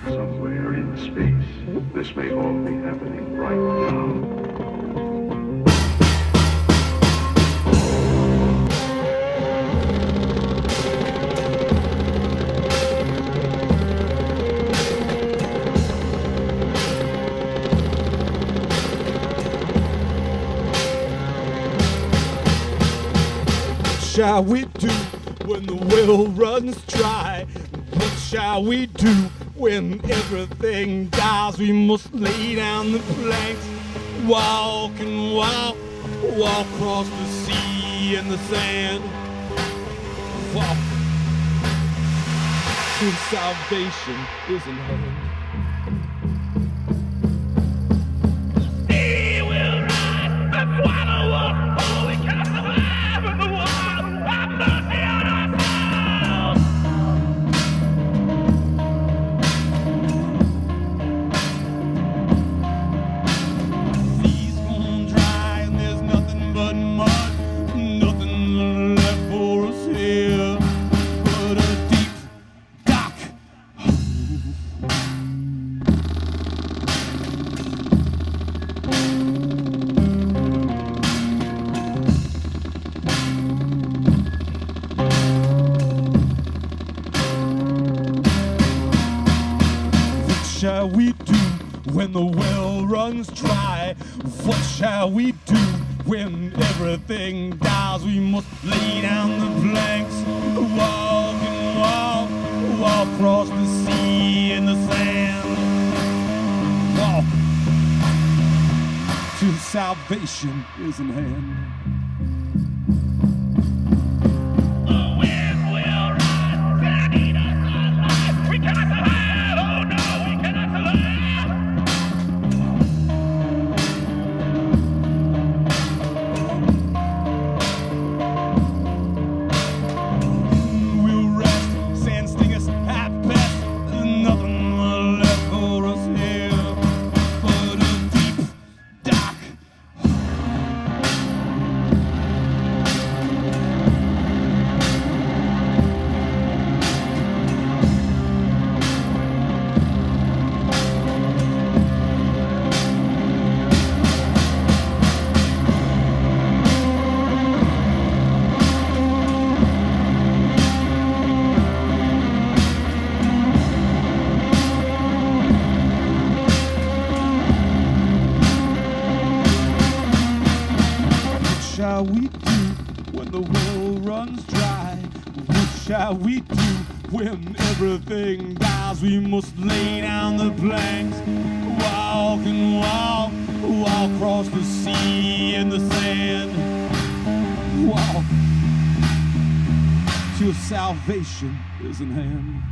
Somewhere in space, this may all be happening right now. What shall we do when the well runs dry? What shall we do when everything dies? We must lay down the planks, walk and walk, walk across the sea and the sand, walk till salvation is in heaven. What shall we do when the well runs dry? What shall we do when everything dies? We must lay down the planks, walk and walk, walk across the sea and the sand, walk till salvation is in hand. What shall we do when the well runs dry? What shall we do when everything dies? We must lay down the planks, walk and walk, walk across the sea and the sand, walk till salvation is in hand.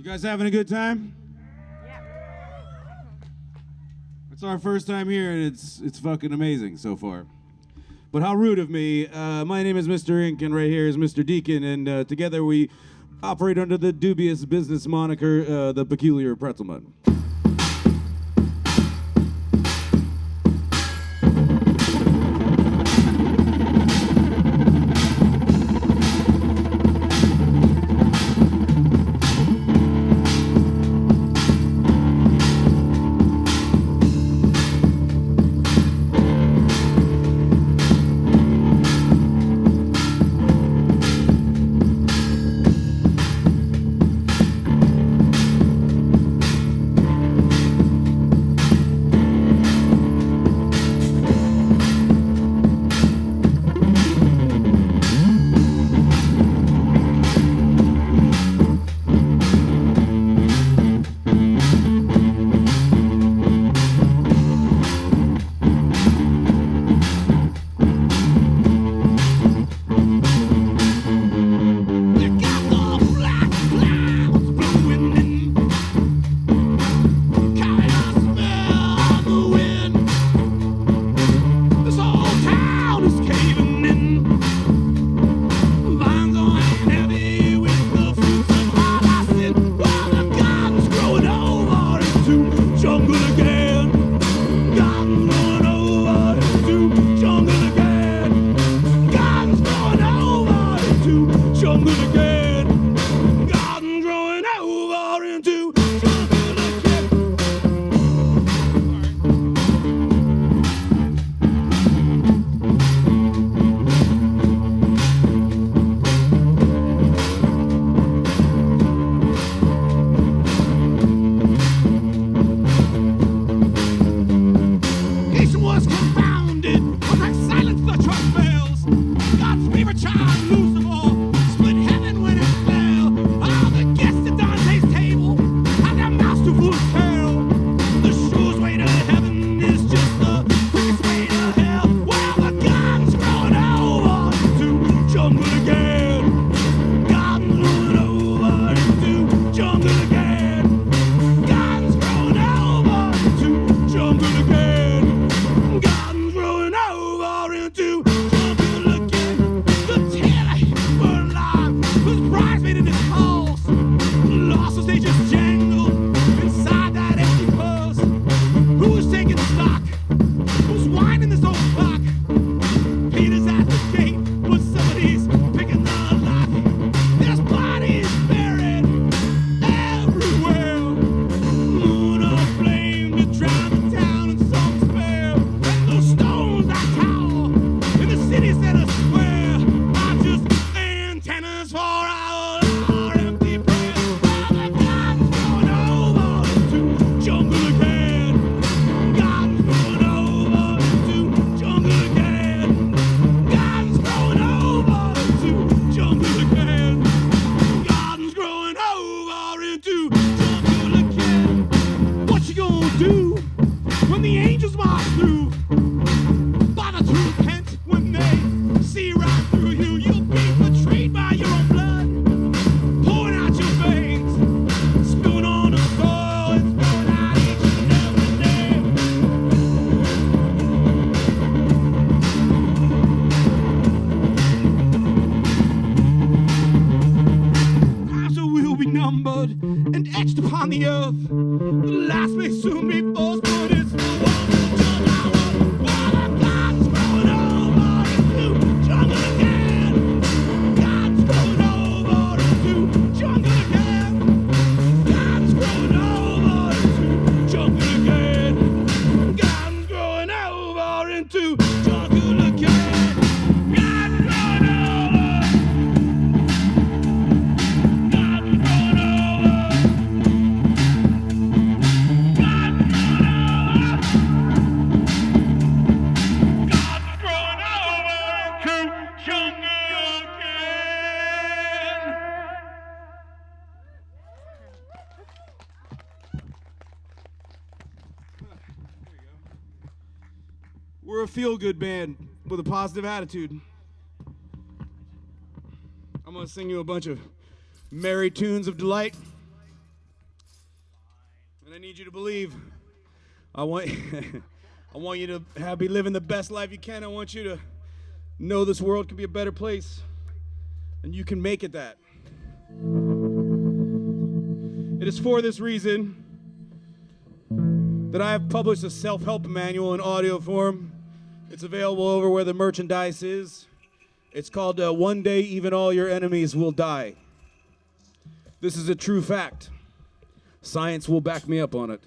guys having a good time? Yeah. It's our first time here, and it's fucking amazing so far. But how rude of me. My name is Mr. Ink, and right here is Mr. Deacon, and together we operate under the dubious business moniker, the Peculiar Pretzelmen. And etched upon the earth, the last may soon be forced, but it's the one to jump out. While God's growing over into jungle again. God's growing over into jungle again. God's growing over into jungle again. God's growing over into jungle again. God's growing over. We're a feel-good band with a positive attitude. I'm gonna sing you a bunch of merry tunes of delight. I need you to believe. I want I want you to be living the best life you can. I want you to know this world can be a better place, and you can make it that. It is for this reason that I have published a self-help manual in audio form. It's available over where the merchandise is. It's called One Day Even All Your Enemies Will Die. This is a true fact. Science will back me up on it.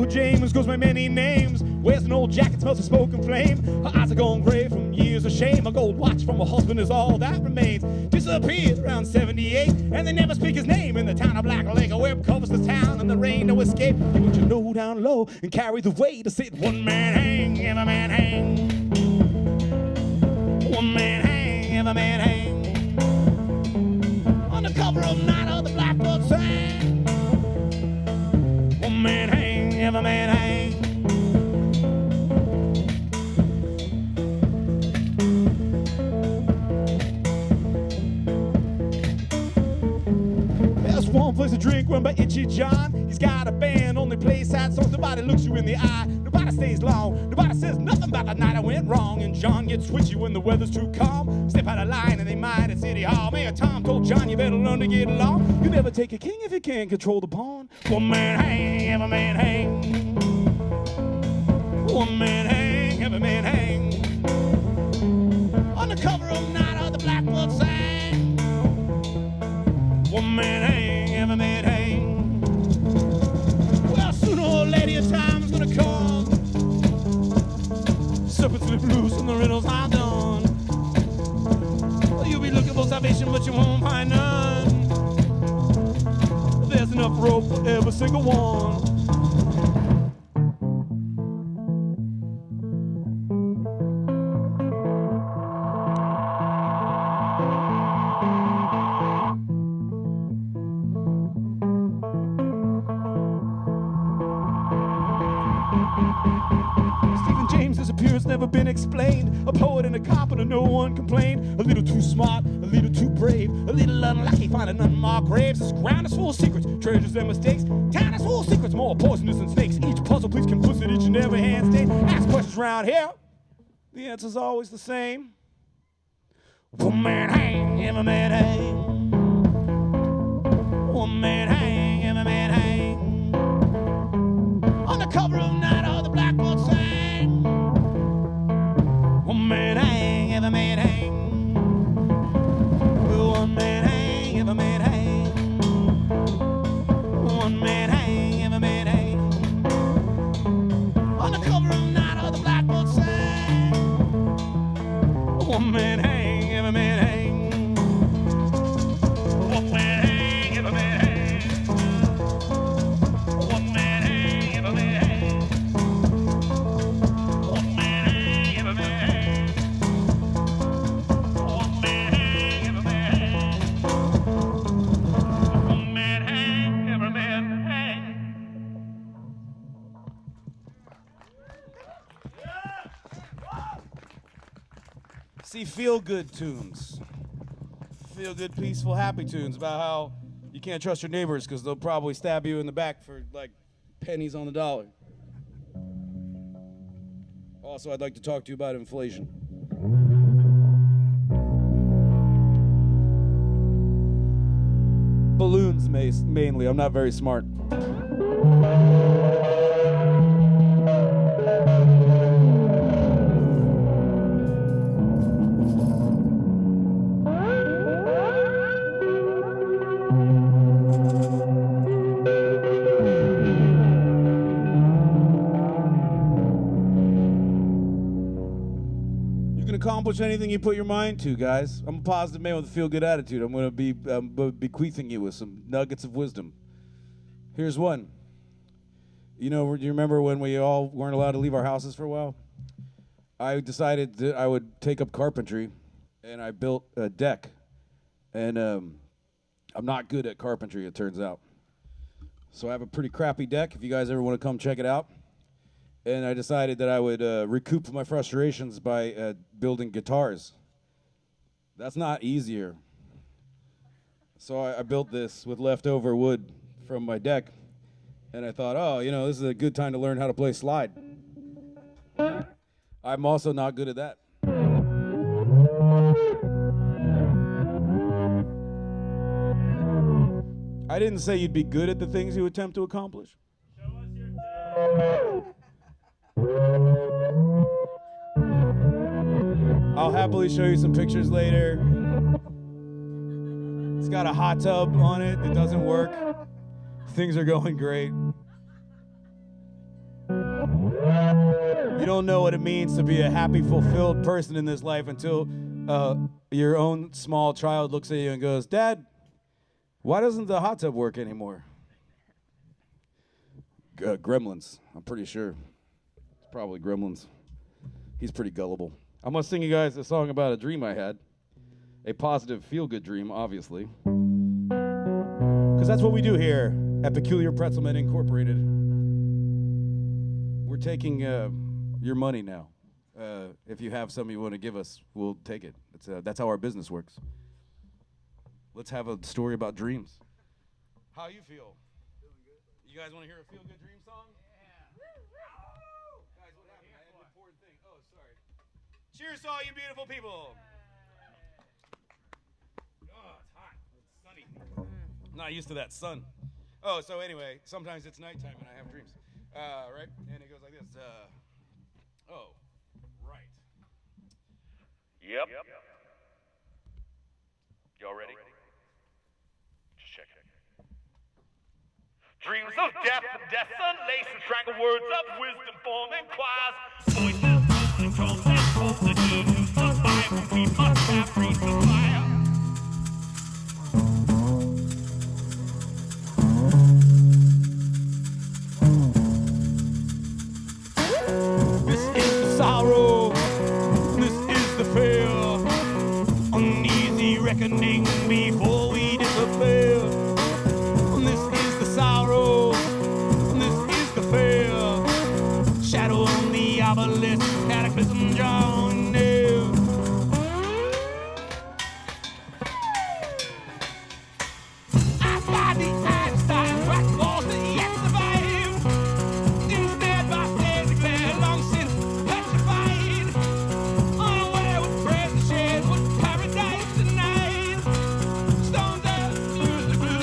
James goes by many names. Wears an old jacket, smells of smoke and flame. Her eyes are going gray from years of shame. A gold watch from her husband is all that remains. Disappeared around 78, and they never speak his name in the town of Black Lake. A web covers the town, and there ain't no escape. Give what you know down low and carry the weight to sit. One man hang, every man hang. One man hang, every man hang. On the cover of Night of the Blackbird sang. One man hang, every man hang. There's one place to drink run by Itchy John. He's got a band, only plays sad songs. Nobody looks you in the eye, nobody stays long. Nobody says nothing about the night I went wrong. And John gets twitchy when the weather's too calm. Step out of line and they mind at City Hall. Mayor Tom told John, you better learn to get along. You never take a king if you can't control the pawn. One man hang, every man hang. One man hang, every man hang. On the cover of Night of the Blackbird sang. One man hang, every man hang. Well, sooner or later your time's gonna come. Serpents slip loose and the riddles are done. Well, you'll be looking for salvation, but you won't find none. There's enough rope for every single one. Never been explained. A poet and a carpenter, no one complained. A little too smart, a little too brave, a little unlucky, finding unmarked graves. This ground is full of secrets, treasures and mistakes. Town is full of secrets, more poisonous than snakes. Each puzzle please complicit each and every hand state. Ask questions around here, the answer's always the same. One man hang, every man hang. One man hang, every man hang. On the cover of Night of the Blackbird sang. One man hang, every man hang. One man hang, every man hang. One man hang, every man hang. On the cover of Night of the Blackbird sang. One man hang, every man hang. One man hang, every man hang. One man hang, every man hang. One man hang, every man hang. See, feel-good tunes. Feel-good, peaceful, happy tunes about how you can't trust your neighbors because they'll probably stab you in the back for, like, pennies on the dollar. Also, I'd like to talk to you about inflation. Balloons, mainly. I'm not very smart. accomplish anything you put your mind to, guys. I'm a positive man with a feel-good attitude. I'm going to be bequeathing you with some nuggets of wisdom. Here's one. You know, do you remember when we all weren't allowed to leave our houses for a while? I decided that I would take up carpentry, and I built a deck. And I'm not good at carpentry, it turns out. So I have a pretty crappy deck, if you guys ever want to come check it out. And I decided that I would recoup my frustrations by building guitars. That's not easier. So I built this with leftover wood from my deck. And I thought, oh, you know, this is a good time to learn how to play slide. I'm also not good at that. I didn't say you'd be good at the things you attempt to accomplish. Show us your I'll happily show you some pictures later. It's got a hot tub on it that doesn't work. Things are going great. You don't know what it means to be a happy, fulfilled person in this life until your own small child looks at you and goes, Dad, why doesn't the hot tub work anymore? Gremlins, I'm pretty sure. It's probably Gremlins. He's pretty gullible. I'm going to sing you guys a song about a dream I had. A positive, feel-good dream, obviously. Because that's what we do here at Peculiar Pretzelmen Incorporated. We're taking your money now. If you have some you want to give us, we'll take it. That's how our business works. Let's have a story about dreams. How you feel? Feeling good. You guys want to hear a feel-good dream song? Yeah. Guys, what happened? I had an important thing. Oh, sorry. Cheers to all you beautiful people. Oh, it's hot. It's sunny. I'm not used to that sun. Oh, so anyway, sometimes it's nighttime and I have dreams. Right? And it goes like this. Oh, right. Yep. Y'all ready? Just check it. Dreams of death and desolation, strangled words of wisdom forming choirs. Voices controls and hope the good to survive. We must have free fire. This is the sorrow, this is the fear, uneasy reckoning before we disappear. This is the sorrow, this is the fear, shadow on the obelisk, cataclysm drawn near. I spy the Einstein crack walls that yet survive. Instead, my stairs declare long since petrified. Unaware what prayers to shed, what paradise denied. Stones are usually blue.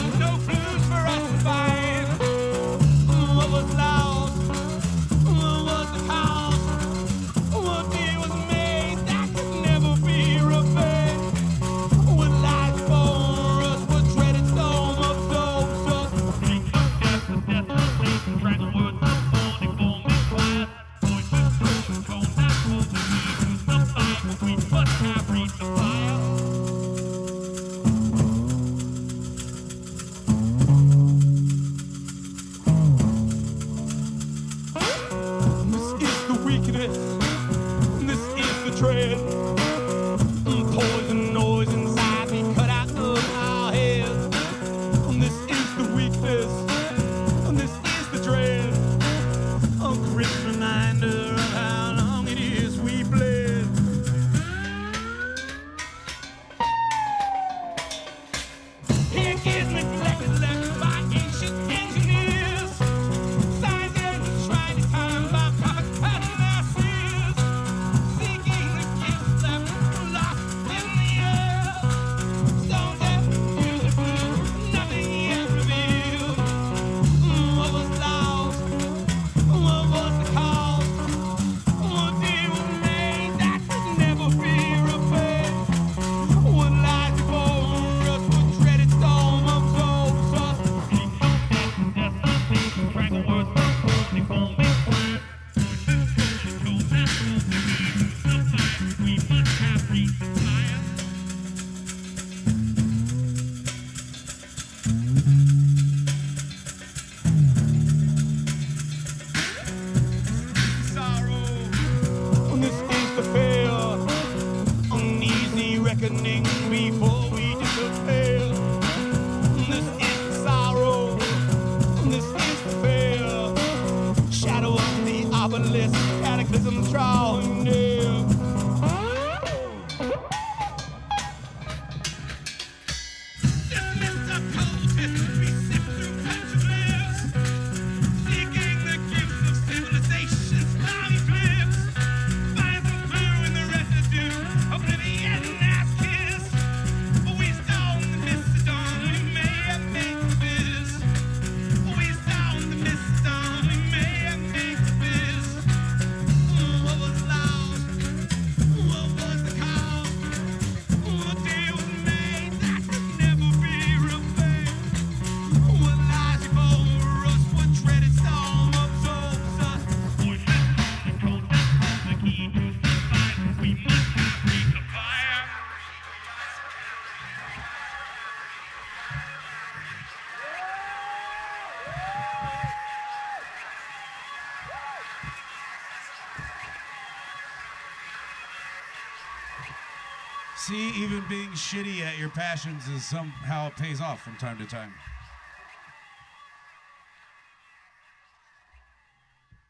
See, even being shitty at your passions is somehow pays off from time to time.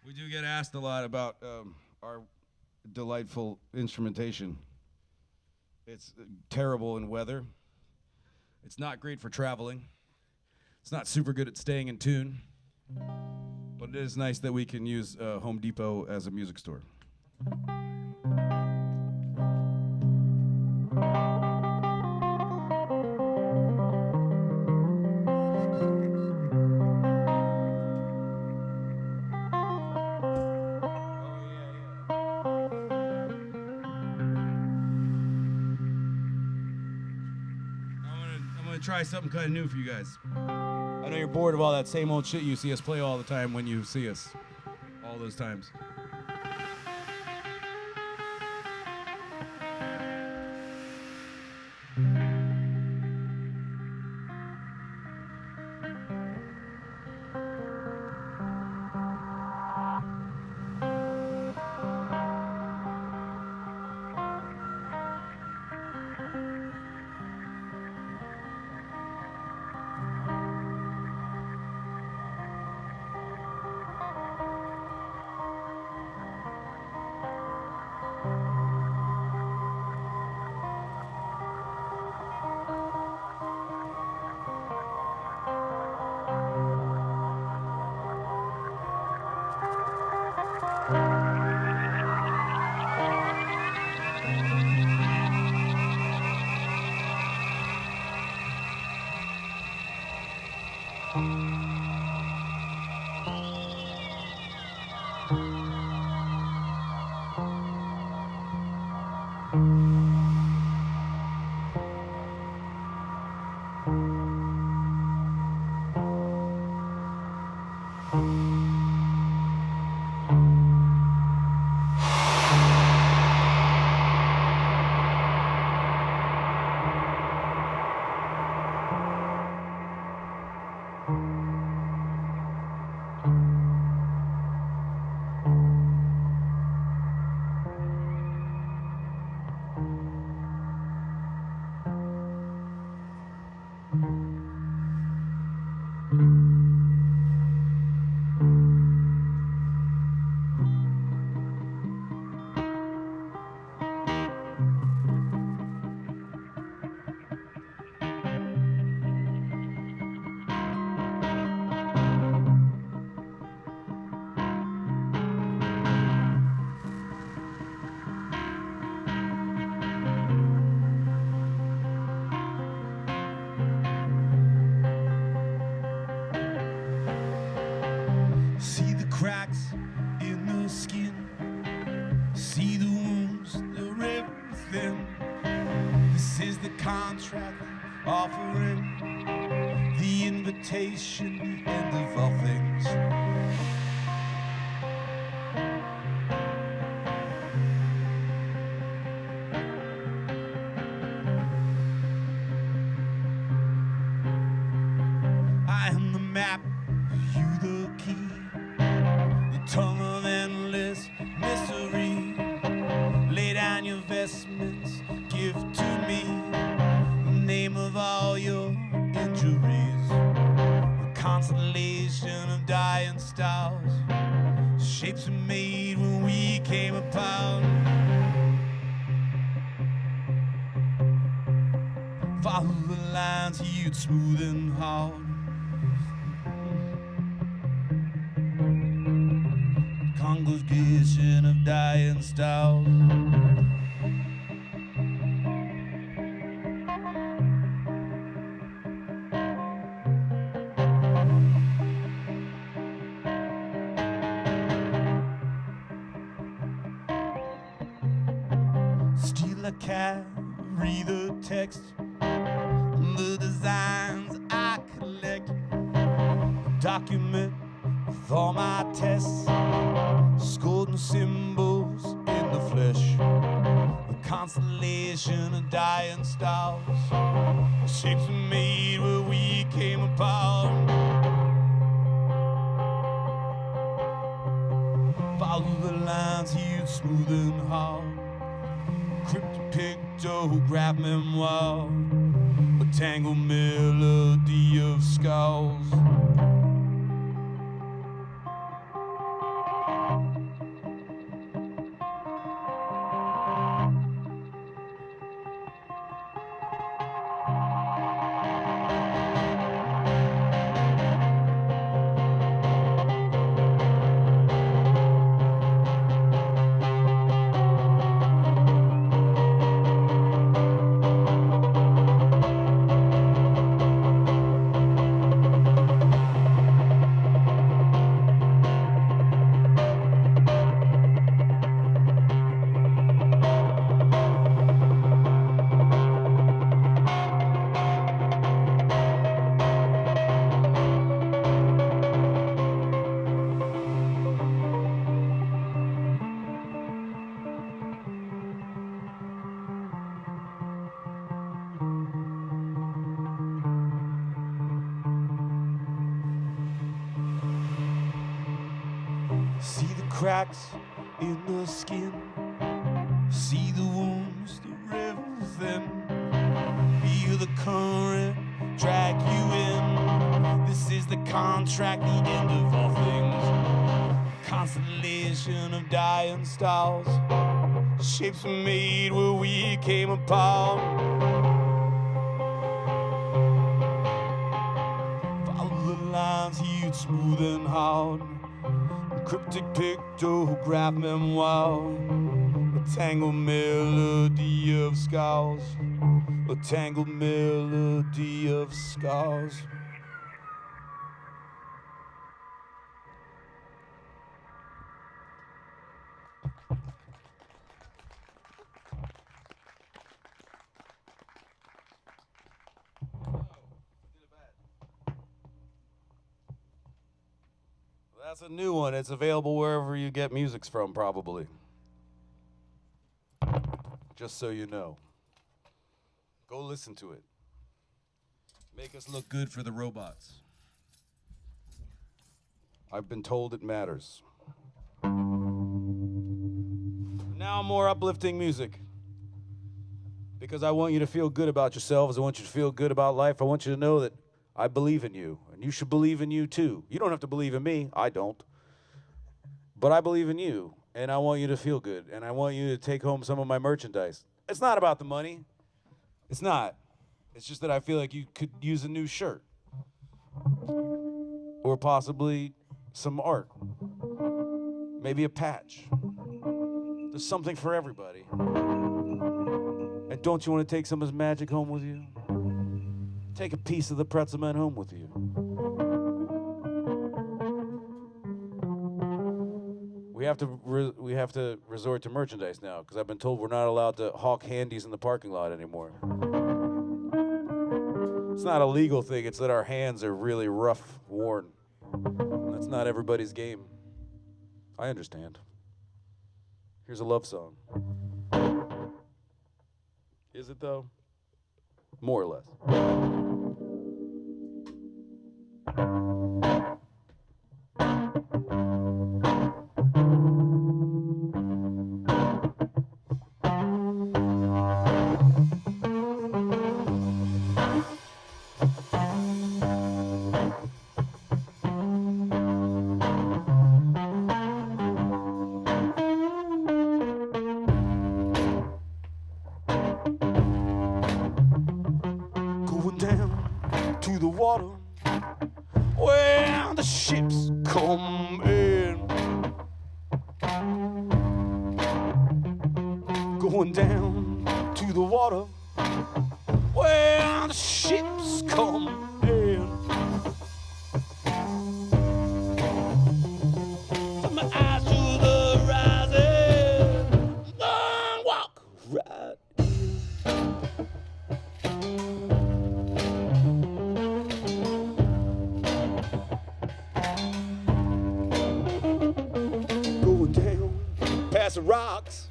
We do get asked a lot about our delightful instrumentation. It's terrible in weather. It's not great for traveling. It's not super good at staying in tune. But it is nice that we can use Home Depot as a music store. Try something kind of new for you guys. I know you're bored of all that same old shit you see us play all the time when you see us. All those times. Cracks in the skin, see the wounds, they're everything. This is the contract offering, the invitation, the end of all things. I am the map, you the key. Tongue of endless mystery. Lay down your vestments, give to me the name of all your injuries. A constellation of dying stars, shapes we made when we came apart. Follow the lines hewed smooth and hard. Congregation of dying stars. Still I carry the text, the designs I collect, a document with all my tests, golden symbols in the flesh, a constellation of dying stars, shapes we made where we came apart. Follow the lines hewed smooth and hard, cryptic picture pictograph memoir, a tangled melody of skulls. See the cracks in the skin, see the wounds, the river thin, feel the current drag you in. This is the contract, the end of all things. Constellation of dying stars, shapes were made where we came apart. Follow the lines here, smooth and hard. Cryptic pictograph memoir, a tangled melody of scars, a tangled melody of scars. That's a new one. It's available wherever you get musics from, probably. Just so you know. Go listen to it. Make us look good for the robots. I've been told it matters. Now more uplifting music. Because I want you to feel good about yourselves. I want you to feel good about life. I want you to know that I believe in you, and you should believe in you too. You don't have to believe in me. I don't. But I believe in you, and I want you to feel good, and I want you to take home some of my merchandise. It's not about the money. It's not. It's just that I feel like you could use a new shirt. Or possibly some art. Maybe a patch. There's something for everybody. And don't you want to take some of this magic home with you? Take a piece of the Pretzelmen home with you. We have to resort to merchandise now, because I've been told we're not allowed to hawk handies in the parking lot anymore. It's not a legal thing, it's that our hands are really rough, worn. That's not everybody's game. I understand. Here's a love song. Is it though? More or less. To the water where the ships come in, going down to the water where the ships come in. Put my eyes to the horizon, long walk right. Past the rocks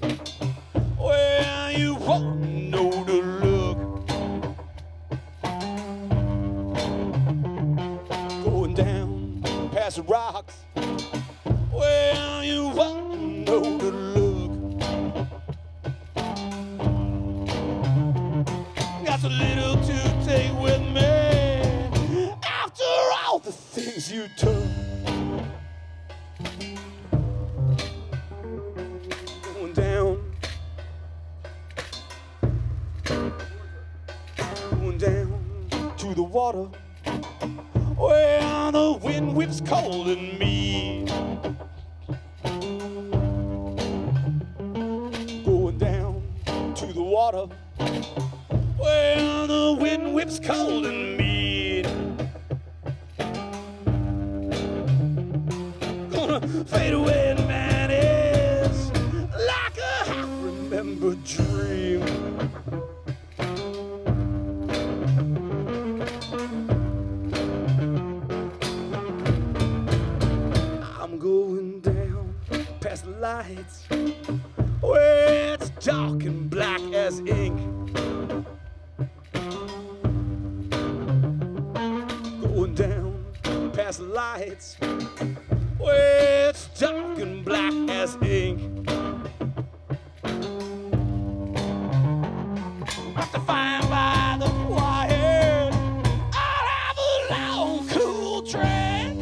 where you won't know to look. Going down past the rocks where you won't know to look. the things you took. Going down. Going down to the water. Where the wind whips cold and me. Going down to the water. Where the wind whips cold and mean. Gonna fade away in man is like a half-remembered dream. I'm going down past the lights where it's dark and black as ink. Going down past the lights where it's dark and black as ink. After fine by the quiet, I'll have a long, cool track.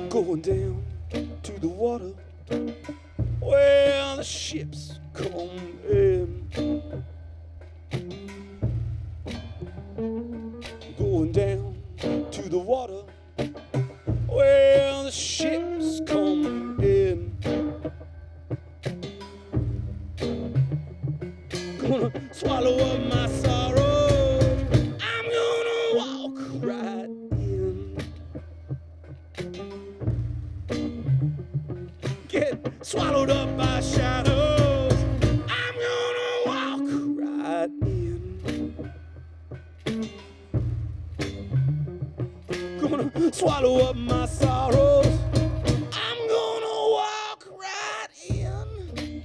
Going down to the water where the ships come in. Going down to the water where the ships come in. Gonna swallow up my sorrows. I'm gonna walk right in. Get swallowed up by shadows. I'm gonna walk right in. Gonna swallow up my sorrows. I'm gonna walk right in.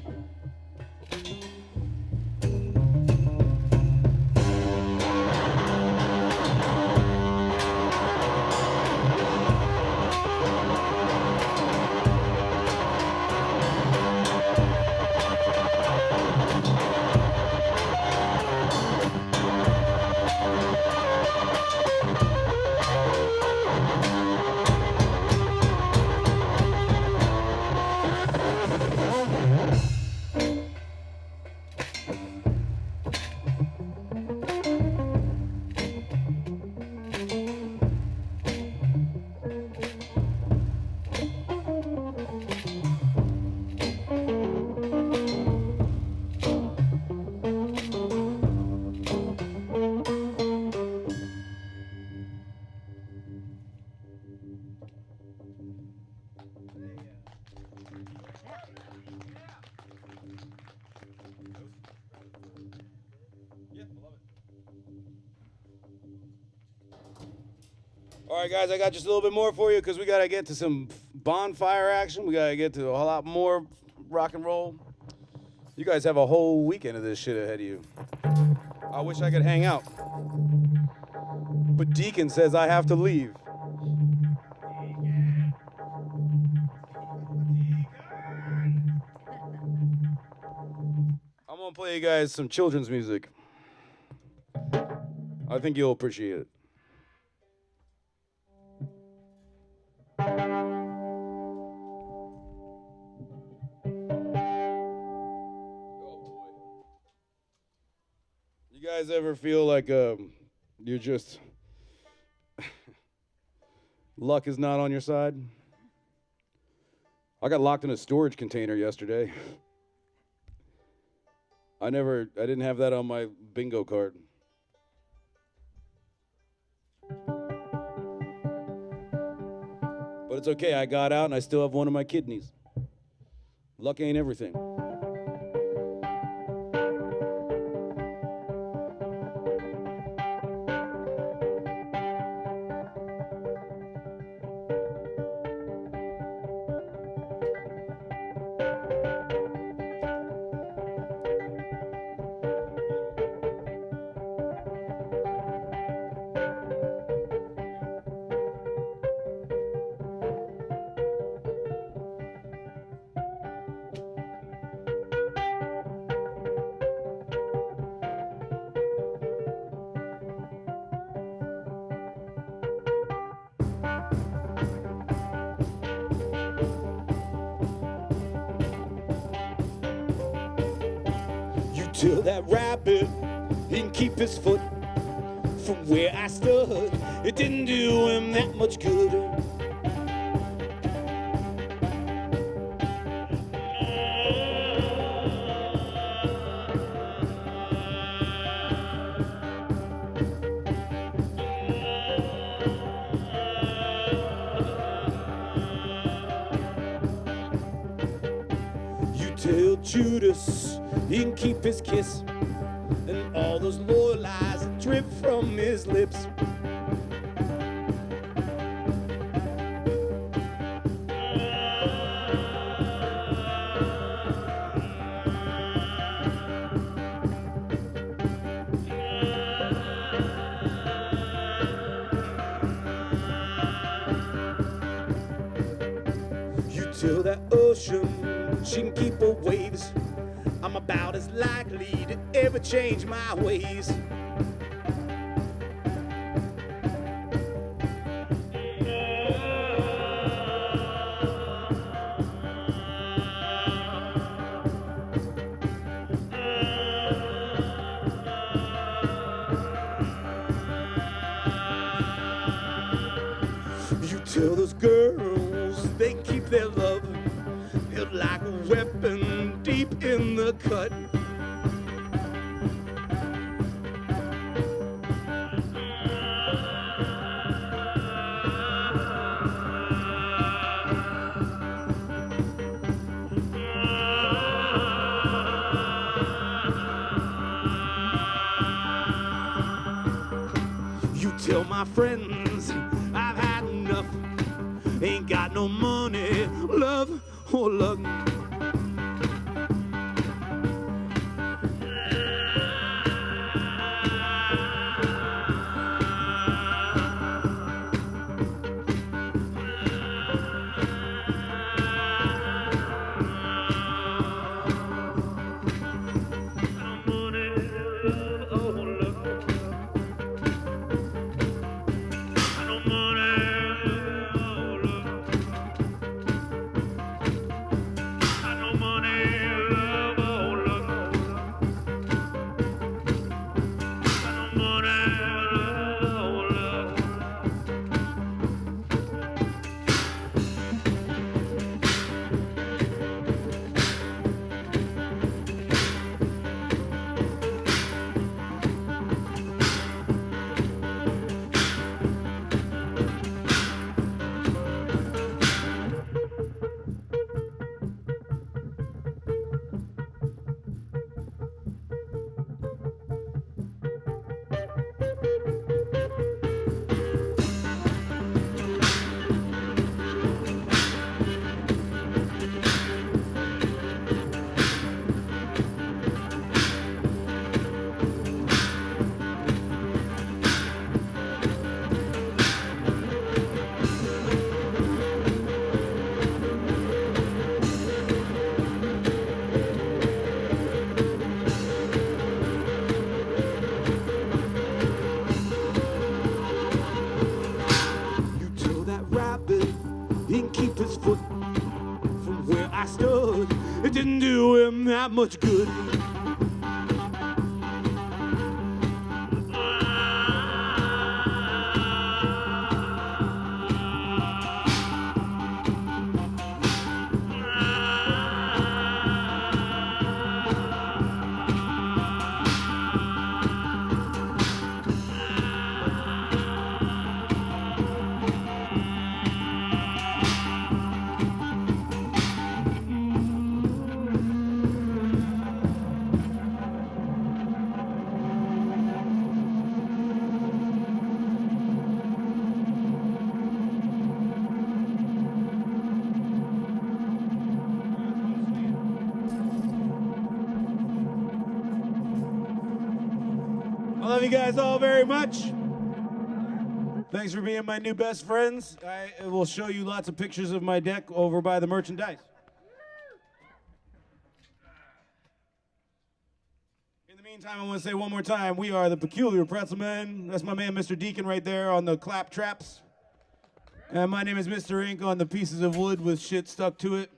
All right, guys, I got just a little bit more for you because we got to get to some bonfire action. We got to get to a whole lot more rock and roll. You guys have a whole weekend of this shit ahead of you. I wish I could hang out. But Deacon says I have to leave. I'm going to play you guys some children's music. I think you'll appreciate it. You guys ever feel like you're just luck is not on your side? I got locked in a storage container yesterday. I didn't have that on my bingo card. But it's okay, I got out and I still have one of my kidneys. Luck ain't everything. tell that rabbit he can keep his foot from where I stood. It didn't do him that much good. You tell Judas he can keep his kiss and all those loyal lies that drip from his lips. You tell that ocean she can keep her waves. I'm about as likely to ever change my ways. You tell those girls they can keep their love held like a weapon deep in the cut. You tell my friends I've had enough. Ain't got no money, love, or luck. It didn't do him that much good. I love you guys all very much. Thanks for being my new best friends. I will show you lots of pictures of my deck over by the merchandise. In the meantime, I want to say one more time, we are the Peculiar Pretzelmen. That's my man, Mr. Deacon, right there on the clap traps. And my name is Mr. Ink on the pieces of wood with shit stuck to it.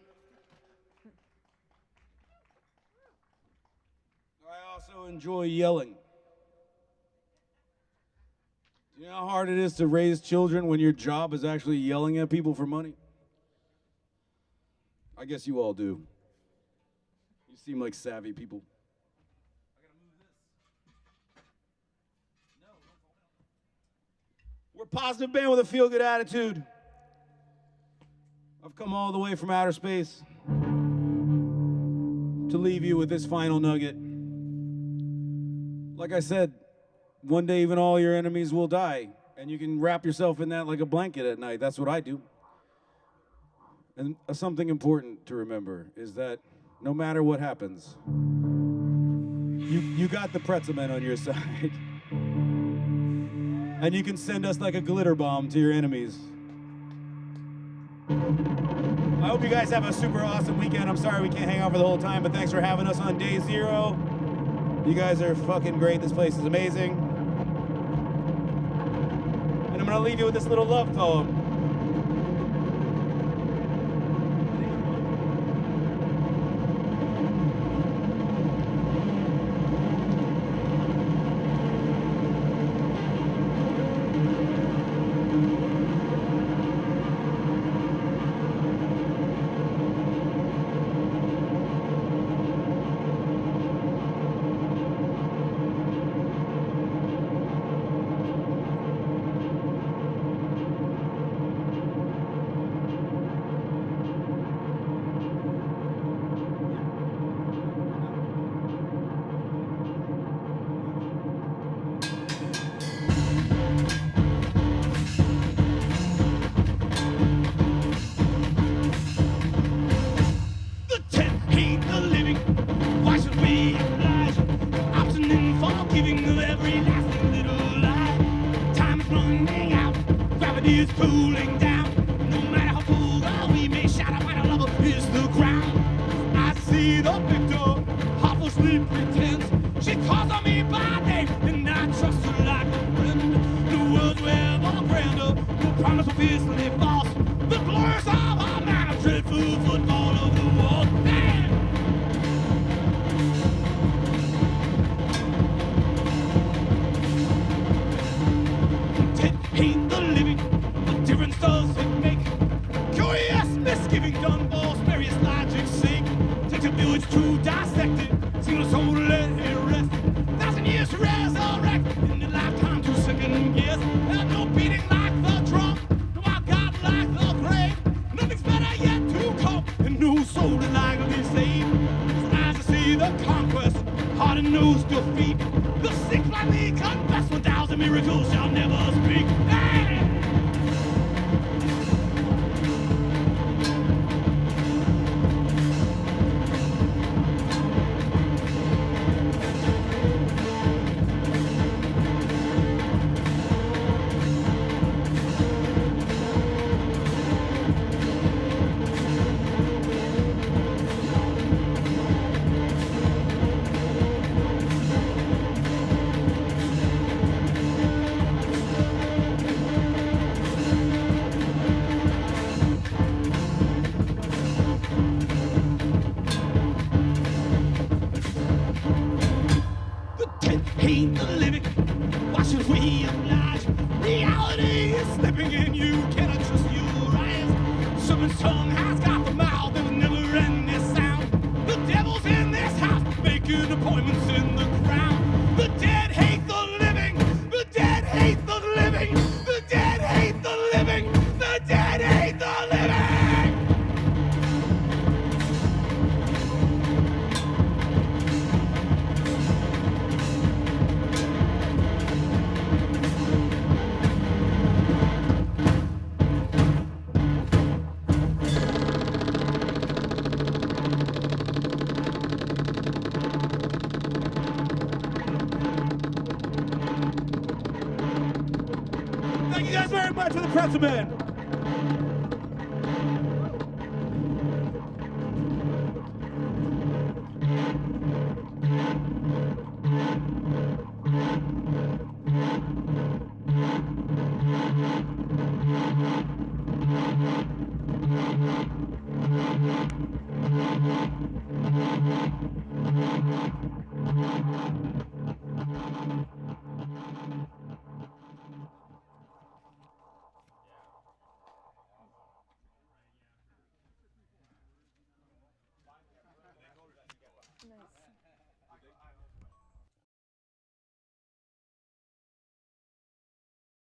enjoy yelling. You know how hard it is to raise children when your job is actually yelling at people for money? I guess you all do. You seem like savvy people. We're a positive band with a feel-good attitude. I've come all the way from outer space to leave you with this final nugget. Like I said, one day even all your enemies will die, and you can wrap yourself in that like a blanket at night. That's what I do. And something important to remember is that no matter what happens, you got the Pretzelmen on your side. And you can send us like a glitter bomb to your enemies. I hope you guys have a super awesome weekend. I'm sorry we can't hang out for the whole time, but thanks for having us on day 0. You guys are fucking great. This place is amazing. And I'm gonna leave you with this little love poem. Is cooling down. No matter how full we may shout out, my lover is the ground. I see the victor, half asleep pretends. She calls on me by name, and I trust her like a friend. The world's ever grander, the promise of fiercely false. The glorious of our man, a dreadful football of the wall. Hate the living. Difference does it make? Curious misgiving done for various logic's sake. Takes a village to dissect it, single soul to let it rest. 1,000 years to resurrect, in a lifetime to second guess. There's no beating like the drum, no our God like the grave. Nothing's better yet to come, and no soul is like to be saved. His eyes to see the conquest, heart and nose defeat. The sick blindly confess, 1,000 miracles shall never speak. Hey! Hate the living, why should we oblige? Reality is slipping and you cannot trust your eyes. Serpent's tongue has got the mouth, there was never any sound. The devil's in this house, making appointments in the ground. The dead hate the living, the dead hate the living, the dead hate the living, the dead hate the living! Thank you guys very much for the Pretzelmen. Bye.